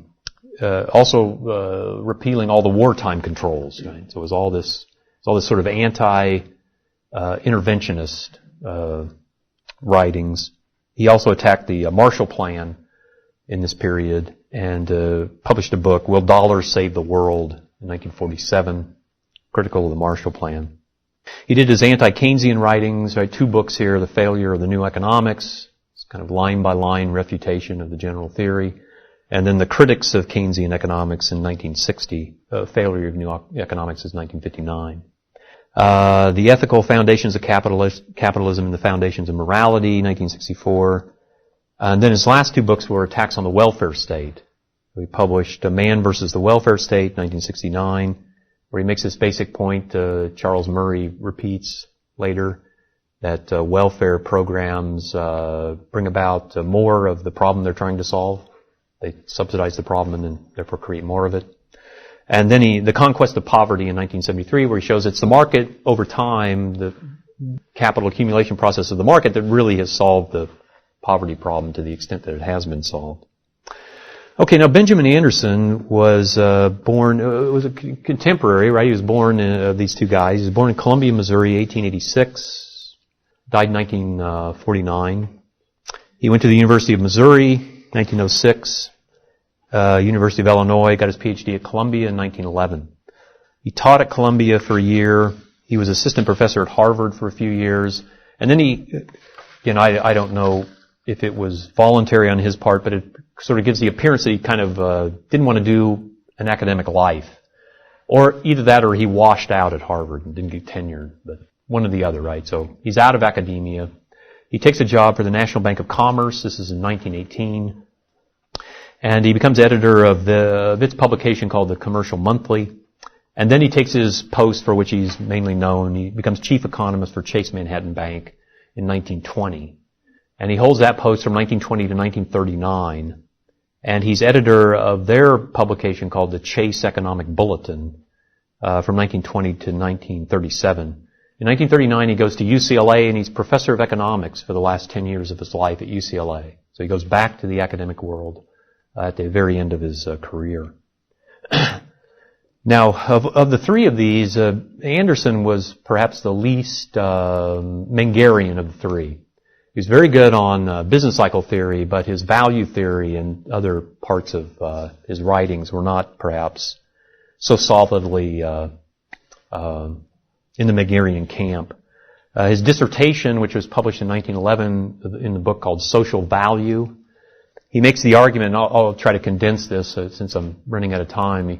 repealing all the wartime controls. Right? So it was all this sort of anti-interventionist writings. He also attacked the Marshall Plan in this period and published a book, Will Dollars Save the World, in 1947, critical of the Marshall Plan. He did his anti-Keynesian writings, right? 2 books here, The Failure of the New Economics, it's kind of line-by-line refutation of the general theory, and then The Critics of Keynesian Economics in 1960, Failure of New Economics is 1959. The Ethical Foundations of Capitalism and the Foundations of Morality, 1964. And then his last 2 books were Attacks on the Welfare State. We published Man versus the Welfare State, 1969, where he makes this basic point Charles Murray repeats later, that welfare programs bring about more of the problem they're trying to solve. They subsidize the problem and then therefore create more of it. And then The Conquest of Poverty in 1973, where he shows it's the market over time, the capital accumulation process of the market that really has solved the poverty problem to the extent that it has been solved. Okay, now Benjamin Anderson was born, was a contemporary, right? He was born of these 2 guys. He was born in Columbia, Missouri, 1886, died in 1949. He went to the University of Missouri, 1906, University of Illinois, got his PhD at Columbia in 1911. He taught at Columbia for a year. He was assistant professor at Harvard for a few years. And then I don't know if it was voluntary on his part, but it sort of gives the appearance that he kind of didn't want to do an academic life. Or either that or he washed out at Harvard and didn't get tenured, but one or the other, right? So he's out of academia. He takes a job for the National Bank of Commerce. This is in 1918. And he becomes editor of its publication called the Commercial Monthly. And then he takes his post for which he's mainly known. He becomes chief economist for Chase Manhattan Bank in 1920. And he holds that post from 1920 to 1939. And he's editor of their publication called the Chase Economic Bulletin from 1920 to 1937. In 1939, he goes to UCLA, and he's professor of economics for the last 10 years of his life at UCLA. So he goes back to the academic world at the very end of his career. Now, of the three of these, Anderson was perhaps the least Mengerian of the three. He was very good on business cycle theory, but his value theory and other parts of his writings were not perhaps so solidly in the Mengerian camp. His dissertation, which was published in 1911 in the book called Social Value, he makes the argument, and I'll try to condense this since I'm running out of time. He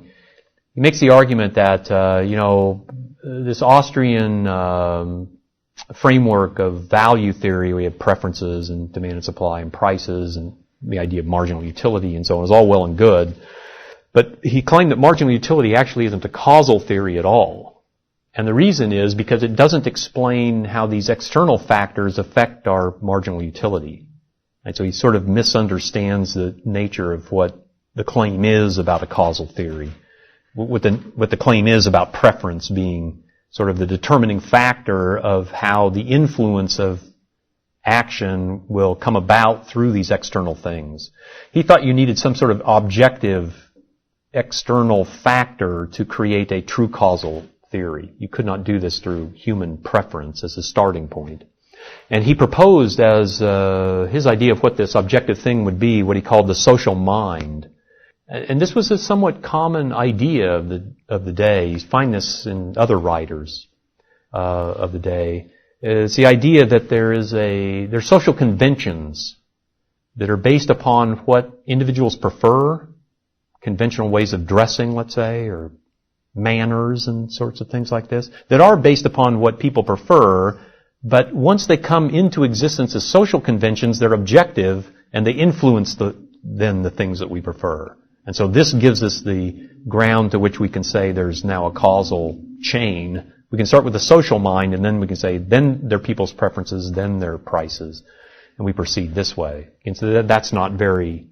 makes the argument that, this Austrian framework of value theory, we have preferences and demand and supply and prices and the idea of marginal utility and so on is all well and good. But he claimed that marginal utility actually isn't a causal theory at all. And the reason is because it doesn't explain how these external factors affect our marginal utility. And so he sort of misunderstands the nature of what the claim is about a causal theory. What the claim is about preference being sort of the determining factor of how the influence of action will come about through these external things. He thought you needed some sort of objective external factor to create a true causal theory. You could not do this through human preference as a starting point. And he proposed as his idea of what this objective thing would be what he called the social mind. And this was a somewhat common idea of the day. You find this in other writers of the day. It's the idea that there's social conventions that are based upon what individuals prefer, conventional ways of dressing, let's say, or manners and sorts of things like this, that are based upon what people prefer, but once they come into existence as social conventions, they're objective and they influence then the things that we prefer. And so this gives us the ground to which we can say there's now a causal chain. We can start with the social mind, and then we can say, then they're people's preferences, then their prices. And we proceed this way. And so that's not very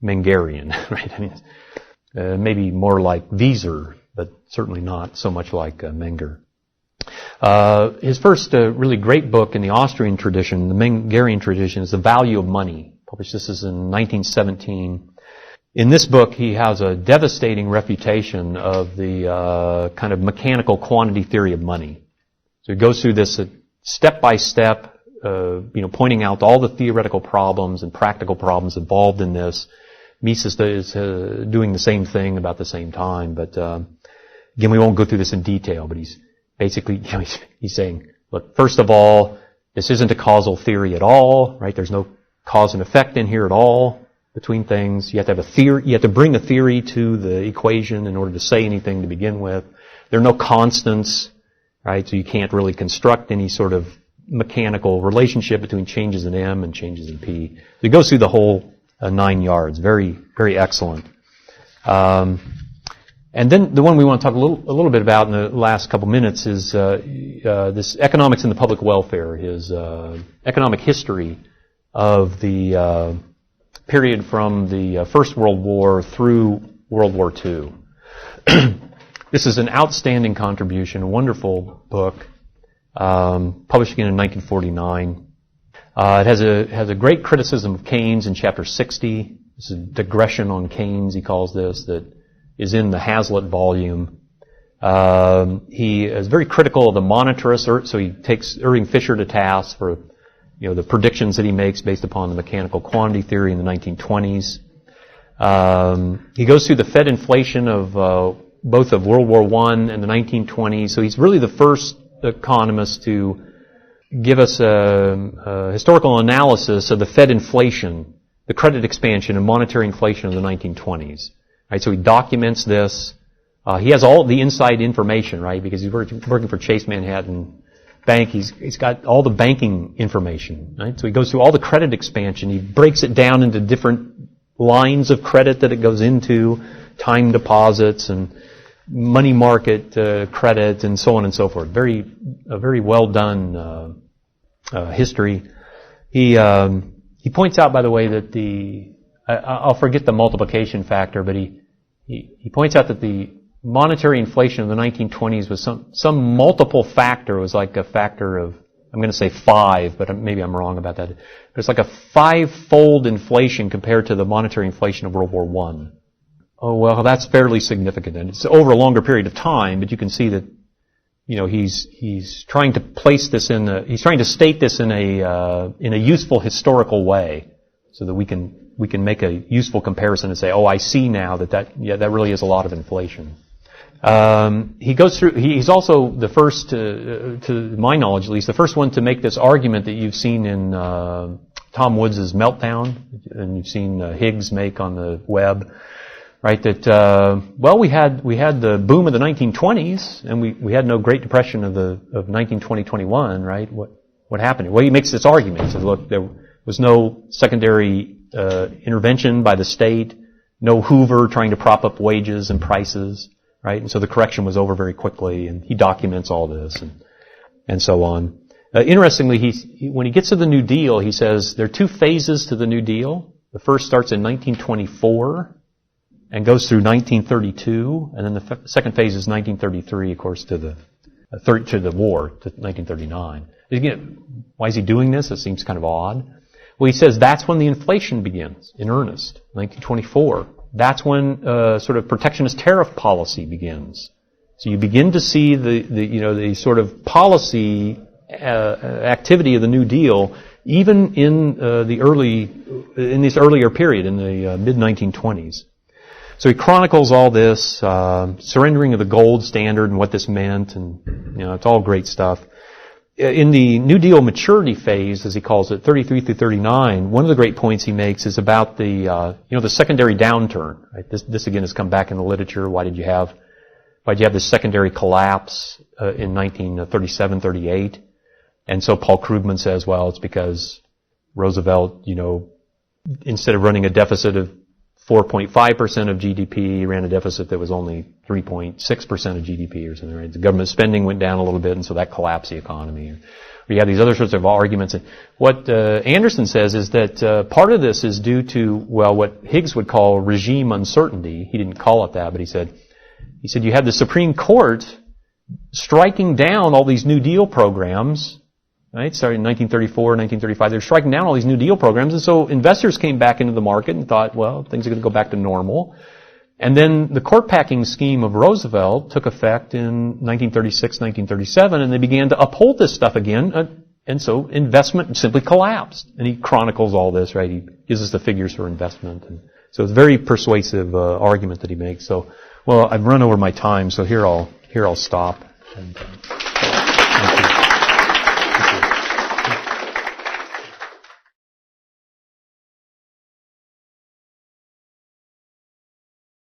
Mengerian, right? I mean, maybe more like Wieser, but certainly not so much like Menger. His first really great book in the Austrian tradition, the Mengerian tradition, is The Value of Money. Published this is in 1917. In this book, he has a devastating refutation of the kind of mechanical quantity theory of money. So he goes through this step by step, pointing out all the theoretical problems and practical problems involved in this. Mises is doing the same thing about the same time, but again, we won't go through this in detail. But he's basically he's saying, look, first of all, this isn't a causal theory at all, right? There's no cause and effect in here at all between things. You have to have a theory. You have to bring a theory to the equation in order to say anything to begin with. There are no constants, right? So you can't really construct any sort of mechanical relationship between changes in M and changes in P. So he goes through the whole 9 yards. Very, very excellent. And then the one we want to talk a little bit about in the last couple minutes is this economics in the public welfare, his economic history of the period from the First World War through World War II. This is an outstanding contribution, a wonderful book, published again in 1949. It has a great criticism of Keynes in chapter 60. This is a digression on Keynes, he calls this, that is in the Hazlitt volume. He is very critical of the monetarists, so he takes Irving Fisher to task for the predictions that he makes based upon the mechanical quantity theory in the 1920s. He goes through the Fed inflation of both of World War I and the 1920s. So he's really the first economist to give us a historical analysis of the Fed inflation, the credit expansion and monetary inflation of the 1920s. Right, so he documents this. He has all the inside information, right, because he's working for Chase Manhattan bank. He's got all the banking information, right? So he goes through all the credit expansion. He breaks it down into different lines of credit that it goes into, time deposits and money market credit, and so on and so forth. A very well done history. He points out, by the way, that I'll forget the multiplication factor, but he points out that the monetary inflation of the 1920s was some multiple factor. It was like a factor of, I'm going to say 5, but maybe I'm wrong about that. But it's like a 5-fold inflation compared to the monetary inflation of World War I. Oh, well, that's fairly significant. And it's over a longer period of time, but you can see that, he's trying to place this he's trying to state this in a useful historical way, so that we can make a useful comparison and say, oh, I see now that really is a lot of inflation. He goes through, he's also the first, to my knowledge at least, the first one to make this argument that you've seen in Tom Woods' Meltdown, and you've seen Higgs make on the web, right? That, we had the boom of the 1920s, and we had no Great Depression of 1920-21, right? What happened? Well, he makes this argument. He says, look, there was no secondary intervention by the state, no Hoover trying to prop up wages and prices, right? And so the correction was over very quickly, and he documents all this and so on. Interestingly, when he gets to the New Deal, he says there are 2 phases to the New Deal. The first starts in 1924 and goes through 1932, and then the second phase is 1933, of course, to the war, to 1939. Again, why is he doing this? It seems kind of odd. Well, he says that's when the inflation begins in earnest, 1924. That's when sort of protectionist tariff policy begins. So you begin to see the sort of policy activity of the New Deal even in this earlier period, in the mid-1920s. So he chronicles all this, surrendering of the gold standard and what this meant, and it's all great stuff. In the New Deal maturity phase, as he calls it, 33 through 39, one of the great points he makes is about the secondary downturn. Right? This again has come back in the literature. Why did you have this secondary collapse in 1937, 38? And so Paul Krugman says, well, it's because Roosevelt, instead of running a deficit of 4.5% of GDP, ran a deficit that was only 3.6% of GDP or something, right? The government spending went down a little bit, and so that collapsed the economy. Or you have these other sorts of arguments. And what Anderson says is that part of this is due to, what Higgs would call regime uncertainty. He didn't call it that, but he said you had the Supreme Court striking down all these New Deal programs, right? Starting in 1934, 1935, they're striking down all these New Deal programs, and so investors came back into the market and thought, well, things are going to go back to normal. And then the court packing scheme of Roosevelt took effect in 1936, 1937, and they began to uphold this stuff again, and so investment simply collapsed. And he chronicles all this, right? He gives us the figures for investment, and so it's a very persuasive argument that he makes. So, I've run over my time, so here I'll stop. And, thank you.